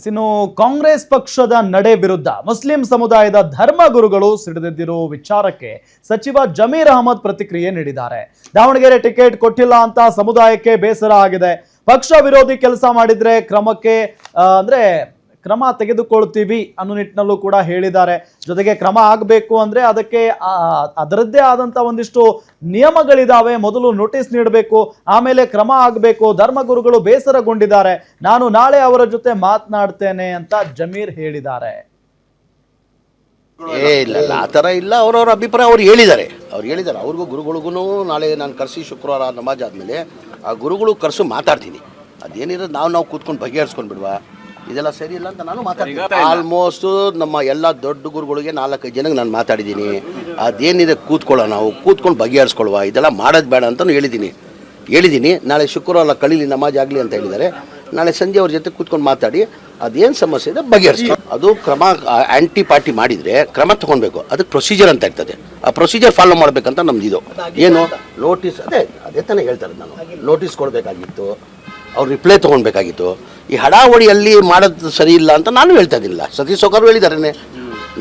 ಇನ್ನು ಕಾಂಗ್ರೆಸ್ ಪಕ್ಷದ ನಡೆ ವಿರುದ್ಧ ಮುಸ್ಲಿಂ ಸಮುದಾಯದ ಧರ್ಮಗುರುಗಳು ಸಿಡಿದೆದ್ದಿರೋ ವಿಚಾರಕ್ಕೆ ಸಚಿವ ಜಮೀರ್ ಅಹಮದ್ ಪ್ರತಿಕ್ರಿಯೆ ನೀಡಿದ್ದಾರೆ. ದಾವಣಗೆರೆ ಟಿಕೆಟ್ ಕೊಟ್ಟಿಲ್ಲ ಅಂತ ಸಮುದಾಯಕ್ಕೆ ಬೇಸರ ಆಗಿದೆ. ಪಕ್ಷ ವಿರೋಧಿ ಕೆಲಸ ಮಾಡಿದ್ರೆ ಕ್ರಮ ತೆಗೆದುಕೊಳ್ತೀವಿ ಅನ್ನೋ ನಿಟ್ಟಿನಲ್ಲೂ ಕೂಡ ಹೇಳಿದ್ದಾರೆ. ಜೊತೆಗೆ ಕ್ರಮ ಆಗಬೇಕು ಅಂದ್ರೆ ಅದಕ್ಕೆ ಅದರದ್ದೇ ಆದಂತ ಒಂದಿಷ್ಟು ನಿಯಮಗಳಿದಾವೆ. ಮೊದಲು ನೋಟಿಸ್ ನೀಡಬೇಕು, ಆಮೇಲೆ ಕ್ರಮ ಆಗಬೇಕು. ಧರ್ಮಗುರುಗಳು ಬೇಸರಗೊಂಡಿದ್ದಾರೆ. ನಾನು ನಾಳೆ ಅವರ ಜೊತೆ ಮಾತನಾಡ್ತೇನೆ ಅಂತ ಜಮೀರ್ ಹೇಳಿದ್ದಾರೆ. ಇಲ್ಲ ಆ ಥರ ಇಲ್ಲ. ಅವ್ರವ್ರ ಅಭಿಪ್ರಾಯ ಅವ್ರು ಹೇಳಿದ್ದಾರೆ. ಅವ್ರಿಗೂ ಗುರುಗಳಿಗೂ ನಾಳೆ ನಾನು ಕರೆಸಿ ಶುಕ್ರವಾರ ನಮಾಜ್ ಆದಮೇಲೆ ಆ ಗುರುಗಳು ಕರೆಸು ಮಾತಾಡ್ತೀನಿ. ಅದೇನಿರೋದು ನಾವು ಕೂತ್ಕೊಂಡು ಬಗೆಹರಿಸ್ಕೊಂಡು ಬಿಡುವ. ಇದೆಲ್ಲ ಸರಿ ಇಲ್ಲ ಅಂತ ನಾನು ಮಾತಾಡ್ತೀನಿ. ಆಲ್ಮೋಸ್ಟು ನಮ್ಮ ಎಲ್ಲ ದೊಡ್ಡ ಗುರುಗಳಿಗೆ 4-5 ಜನಕ್ಕೆ ನಾನು ಮಾತಾಡಿದ್ದೀನಿ. ಅದೇನಿದೆ ನಾವು ಕೂತ್ಕೊಂಡು ಬಗೆಹರಿಸ್ಕೊಳ್ವ. ಇದೆಲ್ಲ ಮಾಡೋದು ಬೇಡ ಅಂತಲೂ ಹೇಳಿದ್ದೀನಿ. ನಾಳೆ ಶುಕ್ರವಾರ ಕಳೀಲಿ ನಮಾಜ್ ಆಗಲಿ ಅಂತ ಹೇಳಿದ್ದಾರೆ. ನಾಳೆ ಸಂಜೆ ಅವ್ರ ಜೊತೆ ಕೂತ್ಕೊಂಡು ಮಾತಾಡಿ ಅದೇನು ಸಮಸ್ಯೆ ಇದೆ ಬಗೆಹರಿಸ್ತೀವಿ. ಅದು ಕ್ರಮ ಆ್ಯಂಟಿ ಪಾರ್ಟಿ ಮಾಡಿದರೆ ಕ್ರಮ ತೊಗೊಳ್ಬೇಕು. ಅದಕ್ಕೆ ಪ್ರೊಸೀಜರ್ ಅಂತ ಇರ್ತದೆ. ಆ ಪ್ರೊಸೀಜರ್ ಫಾಲೋ ಮಾಡಬೇಕಂತ ನಮ್ದು ಇದು. ಏನು ನೋಟಿಸ್ ಅದೇ ತಾನೇ ಹೇಳ್ತಾರೆ. ನಾನು ನೋಟಿಸ್ ಕೊಡಬೇಕಾಗಿತ್ತು, ಅವ್ರು ರಿಪ್ಲೈ ತೊಗೊಳ್ಬೇಕಾಗಿತ್ತು. ಈ ಹಡಾವಳಿಯಲ್ಲಿ ಮಾಡೋದು ಸರಿ ಇಲ್ಲ ಅಂತ ನಾನು ಹೇಳ್ತಾ ಇದ್ದಿಲ್ಲ. ಸತೀಶ್ ಸೌಕರ್ ಹೇಳಿದ್ದಾರೆ,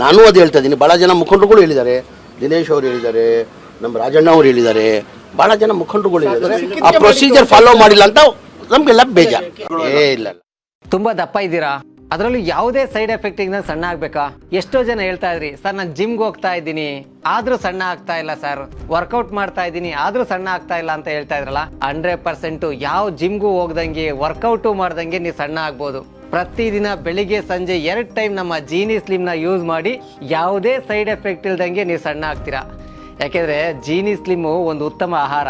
ನಾನು ಅದು ಹೇಳ್ತಾ ಇದ್ದೀನಿ. ಭಾಳ ಜನ ಮುಖಂಡರುಗಳು ಹೇಳಿದ್ದಾರೆ. ದಿನೇಶ್ ಅವರು ಹೇಳಿದ್ದಾರೆ, ನಮ್ಮ ರಾಜಣ್ಣ ಅವರು ಹೇಳಿದ್ದಾರೆ, ಭಾಳ ಜನ ಮುಖಂಡರುಗಳು ಹೇಳಿದ್ದಾರೆ. ಆ ಪ್ರೊಸೀಜರ್ ಫಾಲೋ ಮಾಡಿಲ್ಲ ಅಂತ ನಮಗೆಲ್ಲ ಬೇಜಾರು. ಇಲ್ಲ ತುಂಬಾ ದಪ್ಪ ಇದ್ದೀರಾ, ಅದರಲ್ಲೂ ಯಾವುದೇ ಸೈಡ್ ಎಫೆಕ್ಟ್ ಇಂದ ಸಣ್ಣ ಆಗ್ಬೇಕಾ? ಎಷ್ಟೋ ಜನ ಹೇಳ್ತಾ ಇದ್ರಿ, ಸರ್ ನಾನು ಜಿಮ್ಗೆ ಹೋಗ್ತಾ ಇದ್ದೀನಿ ಆದ್ರೂ ಸಣ್ಣ ಆಗ್ತಾ ಇಲ್ಲ ಸರ್, ವರ್ಕೌಟ್ ಮಾಡ್ತಾ ಇದ್ದೀನಿ ಆದ್ರೂ ಸಣ್ಣ ಆಗ್ತಾ ಇಲ್ಲ ಅಂತ ಹೇಳ್ತಾ ಇದ್ರಲ್ಲ. 100% ಯಾವ ಜಿಮ್ಗೂ ಹೋಗ್ದಂಗೆ ವರ್ಕೌಟು ಮಾಡ್ದಂಗೆ ನೀವು ಸಣ್ಣ ಆಗ್ಬೋದು. ಪ್ರತಿದಿನ ಬೆಳಿಗ್ಗೆ ಸಂಜೆ 2 ಟೈಮ್ ನಮ್ಮ ಜೀನಿ ಸ್ಲಿಮ್ ನ ಯೂಸ್ ಮಾಡಿ ಯಾವುದೇ ಸೈಡ್ ಎಫೆಕ್ಟ್ ಇಲ್ದಂಗೆ ನೀವು ಸಣ್ಣ ಆಗ್ತೀರಾ. ಯಾಕೆಂದ್ರೆ ಜೀನಿ ಸ್ಲಿಮ್ ಒಂದು ಉತ್ತಮ ಆಹಾರ.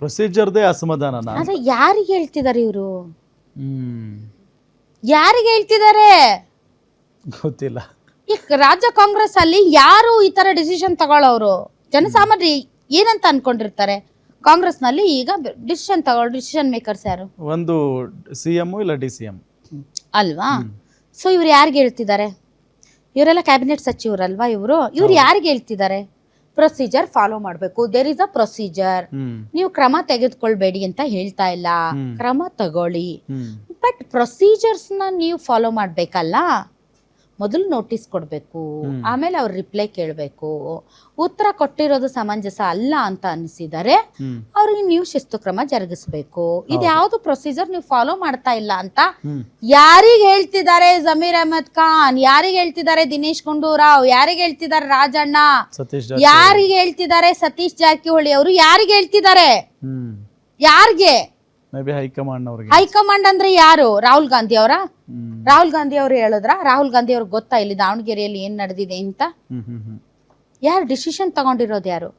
ಪ್ರೊಸೀಜರ್ದೇ ಅಸಮಾಧಾನ. ಯಾರಿಗೆ ಹೇಳ್ತಿದ್ದಾರೆ ಇವರು? ಯಾರಿಗೆ ಹೇಳ್ತಿದ್ದಾರೆ ಗೊತ್ತಿಲ್ಲ. ಈ ರಾಜ್ಯ ಕಾಂಗ್ರೆಸ್ ಅಲ್ಲಿ ಯಾರು ಈ ತರ ಡಿಸಿಷನ್ ತಗೊಳ್ಳೋರು? ಜನಸಾಮಾನ್ಯ ಏನಂತ ಅನ್ಕೊಂಡಿರ್ತಾರೆ? ಕಾಂಗ್ರೆಸ್ ನಲ್ಲಿ ಈಗ ಡಿಸಿಷನ್ ಮೇಕರ್ಸ್ ಯಾರು? ಒಂದು ಸಿಎಂ ಇಲ್ಲ ಡಿಸಿಎಂ ಅಲ್ವಾ? ಸೊ ಇವ್ರು ಯಾರಿಗೆ ಹೇಳ್ತಿದ್ದಾರೆ? ಇವರೆಲ್ಲ ಕ್ಯಾಬಿನೆಟ್ ಸಚಿವರಲ್ವಾ ಇವರು ಯಾರಿಗೆ ಹೇಳ್ತಿದ್ದಾರೆ? ಪ್ರೊಸೀಜರ್ ಫಾಲೋ ಮಾಡಬೇಕು. There is a procedure. ನೀವು ಕ್ರಮ ತೆಗೆದುಕೊಳ್ಬೇಡಿ ಅಂತ ಹೇಳ್ತಾ ಇಲ್ಲ, ಕ್ರಮ ತಗೊಳ್ಳಿ. ಬಟ್ ಪ್ರೊಸೀಜರ್ಸ್ ನೀವು ಫಾಲೋ ಮಾಡ್ಬೇಕಲ್ಲ. ಮೊದಲು ನೋಟಿಸ್ ಕೊಡ್ಬೇಕು, ಆಮೇಲೆ ಅವ್ರ ರಿಪ್ಲೈ ಕೇಳಬೇಕು. ಉತ್ತರ ಕೊಟ್ಟಿರೋದು ಸಮಂಜಸ ಅಲ್ಲ ಅಂತ ಅನಿಸಿದರೆ ಅವ್ರಿಗೆ ನೀವು ಶಿಸ್ತು ಕ್ರಮ ಜರುಗಿಸ್ಬೇಕು. ಇದ್ಯಾವುದು ಪ್ರೊಸೀಜರ್ ನೀವು ಫಾಲೋ ಮಾಡ್ತಾ ಇಲ್ಲ ಅಂತ ಯಾರಿಗೆ ಹೇಳ್ತಿದ್ದಾರೆ? ಜಮೀರ್ ಅಹಮದ್ ಖಾನ್ ಯಾರಿಗೆ ಹೇಳ್ತಿದ್ದಾರೆ? ದಿನೇಶ್ ಗುಂಡೂರಾವ್ ಯಾರಿಗೆ ಹೇಳ್ತಿದ್ದಾರೆ? ರಾಜಣ್ಣ ಯಾರಿಗೆ ಹೇಳ್ತಿದ್ದಾರೆ? ಸತೀಶ್ ಜಾರಕಿಹೊಳಿ ಅವರು ಯಾರಿಗೆ ಹೇಳ್ತಿದ್ದಾರೆ? ಯಾರಿಗೆ? ಹೈಕಮಾಂಡ್ ಅಂದ್ರೆ ಯಾರು? ರಾಹುಲ್ ಗಾಂಧಿ ಅವರ? ರಾಹುಲ್ ಗಾಂಧಿ ಅವರು ಹೇಳಿದ್ರ? ರಾಹುಲ್ ಗಾಂಧಿ ಅವ್ರಿಗೆ ಗೊತ್ತಾ ಇಲ್ಲಿ ದಾವಣಗೆರೆಯಲ್ಲಿ ಏನ್ ನಡೆದಿದೆ ಅಂತ? ಯಾರು ಡಿಸಿಷನ್ ತಗೊಂಡಿರೋದು? ಯಾರು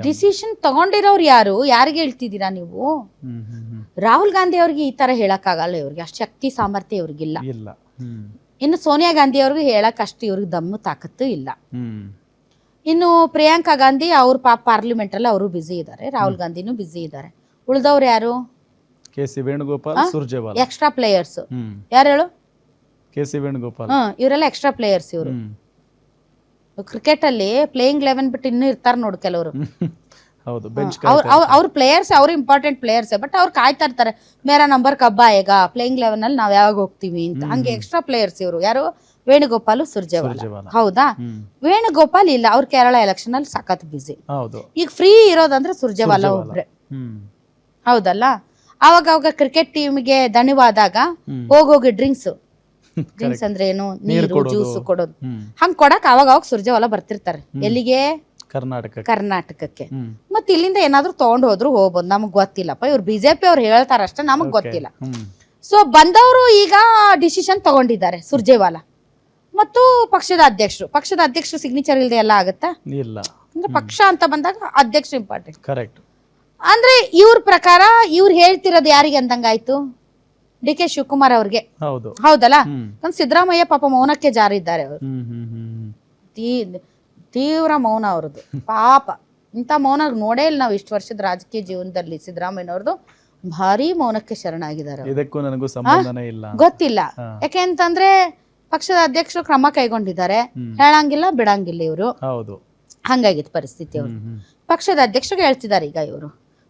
ಡಿಸಿಷನ್ ತಗೊಂಡಿರೋರು? ಯಾರು? ಯಾರಿಗೆ ಹೇಳ್ತಿದ್ದೀರಾ ನೀವು? ರಾಹುಲ್ ಗಾಂಧಿ ಅವ್ರಿಗೆ ಈ ತರ ಹೇಳಕ್ ಆಗಲ್ಲ. ಇವ್ರಿಗೆ ಅಷ್ಟು ಶಕ್ತಿ ಸಾಮರ್ಥ್ಯ ಇವ್ರಿಗಿಲ್ಲ. ಇನ್ನು ಸೋನಿಯಾ ಗಾಂಧಿ ಅವ್ರಿಗೆ ಹೇಳಕ್ ಅಷ್ಟು ಇವ್ರಿಗೆ ದಮ್ಮು ತಾಕತ್ತು ಇಲ್ಲ. ಇನ್ನು ಪ್ರಿಯಾಂಕಾ ಗಾಂಧಿ ಅವ್ರ ಪಾರ್ಲಿಮೆಂಟ್ ಅಲ್ಲಿ ಅವರು ಬಿಸಿ ಇದ್ದಾರೆ, ರಾಹುಲ್ ಗಾಂಧಿನೂ ಬಿಸಿ ಇದ್ದಾರೆ. ಉಳಿದವ್ರು ಯಾರು? KC. Venugopal, Surjewala. Extra players ಯಾರು ಹೇಳು? ಕೆ.ಸಿ. ವೇಣುಗೋಪಾಲ್. ಇವರೆಲ್ಲ ಎಕ್ಸ್ಟ್ರಾ ಪ್ಲೇಯರ್ಸ್. ಇವರು ಕ್ರಿಕೆಟ್ ಅಲ್ಲಿ ಪ್ಲೇಯಿಂಗ್ 11 ಬಿಟ್ಟು ಇನ್ನೂ ಇರ್ತಾರೆ ನೋಡಿ ಕೆಲವರು. ಅವ್ರ ಪ್ಲೇಯರ್ಸ್, ಅವ್ರು ಇಂಪಾರ್ಟೆಂಟ್ ಪ್ಲೇಯರ್ಸ್. ಬಟ್ ಅವ್ರು ಕಾಯ್ತಾ ಇರ್ತಾರೆ, ಮೇರಾ ನಂಬರ್ ಕಬ್ಬ ಈಗ ಪ್ಲೇಯಿಂಗ್ 11 ಅಲ್ಲಿ ನಾವ್ ಯಾವಾಗ ಹೋಗ್ತೀವಿ ಅಂತ. ಹಂಗೆ ಎಕ್ಸ್ಟ್ರಾ ಪ್ಲೇಯರ್ಸ್ ಇವರು. ಯಾರು? ವೇಣುಗೋಪಾಲ್, ಸುರ್ಜೇವಾಲಾ. ಹೌದಾ? ವೇಣುಗೋಪಾಲ್ ಇಲ್ಲ, ಅವ್ರು ಕೇರಳ ಎಲೆಕ್ಷನ್ ಅಲ್ಲಿ ಸಖತ್ ಬಿಸಿ. ಈಗ ಫ್ರೀ ಇರೋದಂದ್ರೆ ಸುರ್ಜೇವಾಲಾ ಒಬ್ರೆ. ಹೌದಲ್ಲ? ಅವಾಗ ಕ್ರಿಕೆಟ್ ಟೀಮ್ಗೆ ದಣಿವಾದಾಗ ಹೋಗಿ ಡ್ರಿಂಕ್ಸ್ ಅಂದ್ರೆ ಏನು? ನೀರು, ಜ್ಯೂಸ್ ಕೊಡೋದು. ಹಂಗ್ ಕೊಡಕ್ ಅವಾಗ ಸುರ್ಜೇವಾಲಾ ಬರ್ತಿರ್ತಾರೆ. ಎಲ್ಲಿಗೆ? ಕರ್ನಾಟಕಕ್ಕೆ. ಮತ್ ಇಲ್ಲಿಂದ ಏನಾದ್ರು ತಗೊಂಡ್ ಹೋದ್ರು ಹೋಗ್ಬೋದು, ನಮಗ್ ಗೊತ್ತಿಲ್ಲಪ್ಪ. ಇವ್ರು ಬಿಜೆಪಿ ಅವ್ರು ಹೇಳ್ತಾರ ಅಷ್ಟೇ, ನಮಗ್ ಗೊತ್ತಿಲ್ಲ. ಸೊ ಬಂದವರು ಈಗ ಡಿಸಿಷನ್ ತಗೊಂಡಿದ್ದಾರೆ. ಸುರ್ಜೇವಾಲಾ ಮತ್ತು ಪಕ್ಷದ ಅಧ್ಯಕ್ಷರು ಸಿಗ್ನೇಚರ್ ಇಲ್ದೆ ಎಲ್ಲ ಆಗತ್ತಾ? ಅಂದ್ರೆ ಪಕ್ಷ ಅಂತ ಬಂದಾಗ ಅಧ್ಯಕ್ಷ ಇಂಪಾರ್ಟೆಂಟ್. ಕರೆಕ್ಟ್. ಅಂದ್ರೆ ಇವ್ರ ಪ್ರಕಾರ ಇವ್ರು ಹೇಳ್ತಿರೋದು ಯಾರಿಗೆ ಅಂದಂಗಾಯ್ತು? ಡಿ.ಕೆ. ಶಿವಕುಮಾರ್ ಅವ್ರಿಗೆ. ಹೌದಲ್ಲ? ಸಿದ್ದರಾಮಯ್ಯ ಪಾಪ ಮೌನಕ್ಕೆ ಜಾರಿದ್ದಾರೆ. ಅವರು ತೀವ್ರ ಮೌನ ಅವ್ರದ್ದು. ಪಾಪ ಇಂಥ ಮೌನ ನೋಡೇ ಇಲ್ಲ ನಾವು ಇಷ್ಟು ವರ್ಷದ ರಾಜಕೀಯ ಜೀವನದಲ್ಲಿ. ಸಿದ್ದರಾಮಯ್ಯನವ್ರದ್ದು ಭಾರಿ ಮೌನಕ್ಕೆ ಶರಣಾಗಿದ್ದಾರೆ. ಗೊತ್ತಿಲ್ಲ ಯಾಕೆಂತಂದ್ರೆ ಪಕ್ಷದ ಅಧ್ಯಕ್ಷರು ಕ್ರಮ ಕೈಗೊಂಡಿದ್ದಾರೆ, ಹೇಳಂಗಿಲ್ಲ ಬಿಡಂಗಿಲ್ಲ ಇವರು. ಹಂಗಾಗಿತ್ತು ಪರಿಸ್ಥಿತಿ. ಅವರು ಪಕ್ಷದ ಅಧ್ಯಕ್ಷರಿಗೆ ಹೇಳ್ತಿದ್ದಾರೆ ಈಗ ಇವರು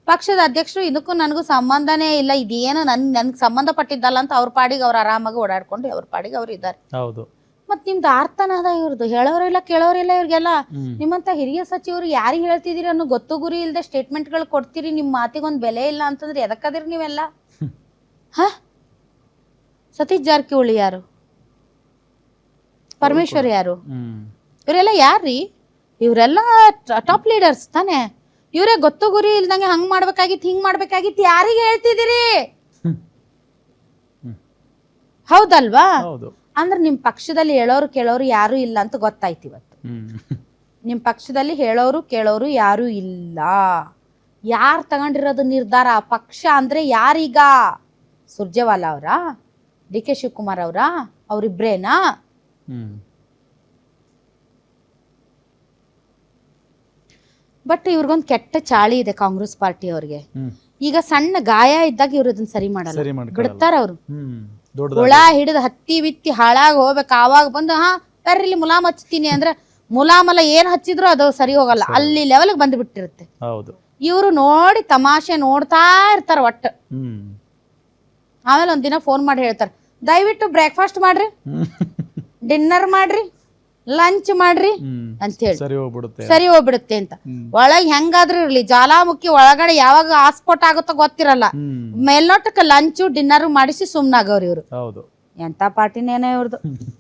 ಪಕ್ಷದ ಅಧ್ಯಕ್ಷರು ಇದಕ್ಕೂ ನನಗೂ ಸಂಬಂಧನೇ ಇಲ್ಲ, ಇದೇನು ನನ್ಗೆ ಸಂಬಂಧಪಟ್ಟಿದ್ದಲ್ಲ ಅಂತ ಅವ್ರ ಪಾಡಿಗೆ ಅವ್ರು ಆರಾಮಾಗಿ ಓಡಾಡ್ಕೊಂಡು ಅವ್ರ ಪಾಡಿಗೆ ಅವ್ರು ಇದ್ದಾರೆ. ಹೌದು. ಮತ್ ನಿಮ್ದು ಆರ್ತನಾದ ಇವ್ರದ್ದು, ಹೇಳೋರಿಲ್ಲ ಕೇಳೋರಿಲ್ಲ ಇವ್ರಿಗೆಲ್ಲ. ನಿಮ್ಮಂತ ಹಿರಿಯ ಸಚಿವರು ಯಾರಿಗೆ ಹೇಳ್ತಿದ್ದೀರಿ ಅನ್ನೋ ಗೊತ್ತು ಗುರಿ ಇಲ್ಲದೆ ಸ್ಟೇಟ್ಮೆಂಟ್ಗಳು ಕೊಡ್ತೀರಿ, ನಿಮ್ಮ ಮಾತಿಗೊಂದು ಬೆಲೆ ಇಲ್ಲ ಅಂತಂದ್ರೆ ಎದಕ್ಕದಿರಿ ನೀವೆಲ್ಲ? ಹ, ಸತೀಶ್ ಜಾರಕಿಹೊಳಿ ಯಾರು, ಪರಮೇಶ್ವರ್ ಯಾರು, ಇವರೆಲ್ಲ ಯಾರ್ರೀ? ಇವರೆಲ್ಲ ಟಾಪ್ ಲೀಡರ್ಸ್ ತಾನೆ. ಇವರೇ ಗೊತ್ತು ಗುರಿ ಇಲ್ದಂಗೆ ಹಂಗ್ ಮಾಡ್ಬೇಕಾಗಿತ್ತು ಹಿಂಗ್ ಮಾಡ್ಬೇಕಾಗಿತ್ತು ಯಾರಿಗೆ ಹೇಳ್ತಿದ್ದೀರಿ? ಹೌದಲ್ವಾ? ಅಂದ್ರೆ ನಿಮ್ ಪಕ್ಷದಲ್ಲಿ ಹೇಳೋರು ಕೇಳೋರು ಯಾರು ಇಲ್ಲ ಅಂತ ಗೊತ್ತಾಯ್ತು ಇವತ್ತು. ನಿಮ್ ಪಕ್ಷದಲ್ಲಿ ಹೇಳೋರು ಕೇಳೋರು ಯಾರು ಇಲ್ಲ. ಯಾರು ತಗೊಂಡಿರೋದು ನಿರ್ಧಾರ? ಪಕ್ಷ ಅಂದ್ರೆ ಯಾರೀಗ? ಸುರ್ಜೇವಾಲಾ ಅವರ, DK ಶಿವಕುಮಾರ್ ಅವರ, ಅವ್ರಿಬ್ರೇನಾ? ಬಟ್ ಇವ್ರಿಗೊಂದು ಕೆಟ್ಟ ಚಾಳಿ ಇದೆ ಕಾಂಗ್ರೆಸ್ ಪಾರ್ಟಿ ಅವ್ರಿಗೆ. ಈಗ ಸಣ್ಣ ಗಾಯ ಇದ್ದಾಗ ಇವ್ರು ಅದನ್ನ ಸರಿ ಮಾಡಲ್ಲ, ಬಿಡ್ತಾರ ಅವ್ರು. ಹುಳ ಹಿಡಿದು ಹತ್ತಿ ಬಿತ್ತಿ ಹಾಳಾಗಿ ಹೋಗ್ಬೇಕು, ಆವಾಗ ಬಂದು ಬರ್ರಿಲಿ ಮುಲಾಮ್ ಹಚ್ತೀನಿ ಅಂದ್ರೆ ಮುಲಾಮಲ್ಲ ಏನ್ ಹಚ್ಚಿದ್ರು ಅದು ಸರಿ ಹೋಗಲ್ಲ, ಅಲ್ಲಿ ಲೆವೆಲ್ಗೆ ಬಂದು ಬಿಟ್ಟಿರುತ್ತೆ. ಇವರು ನೋಡಿ ತಮಾಷೆ ನೋಡ್ತಾ ಇರ್ತಾರ ಒಟ್ಟು. ಆಮೇಲೆ ಒಂದಿನ ಫೋನ್ ಮಾಡಿ ಹೇಳ್ತಾರ, ದಯವಿಟ್ಟು ಬ್ರೇಕ್ಫಾಸ್ಟ್ ಮಾಡ್ರಿ, ಡಿನ್ನರ್ ಮಾಡ್ರಿ, ಲಂಚ್ ಮಾಡ್ರಿ ಅಂತ ಹೇಳಿ ಸರಿ ಹೋಗ್ಬಿಡುತ್ತೆ ಅಂತ. ಒಳಗ್ ಹೆಂಗಾದ್ರೂ ಇರ್ಲಿ, ಜ್ವಾಲಾಮುಖಿ ಒಳಗಡೆ ಯಾವಾಗ ಆಸ್ಫೋಟ ಆಗುತ್ತೋ ಗೊತ್ತಿರಲ್ಲ, ಮೇಲ್ನೋಟಕ್ಕೆ ಲಂಚು ಡಿನ್ನರ್ ಮಾಡಿಸಿ ಸುಮ್ನಾಗವ್ರಿ ಇವ್ರು. ಎಂತ ಪಾರ್ಟಿನೇನೋ ಇವ್ರದ್ದು.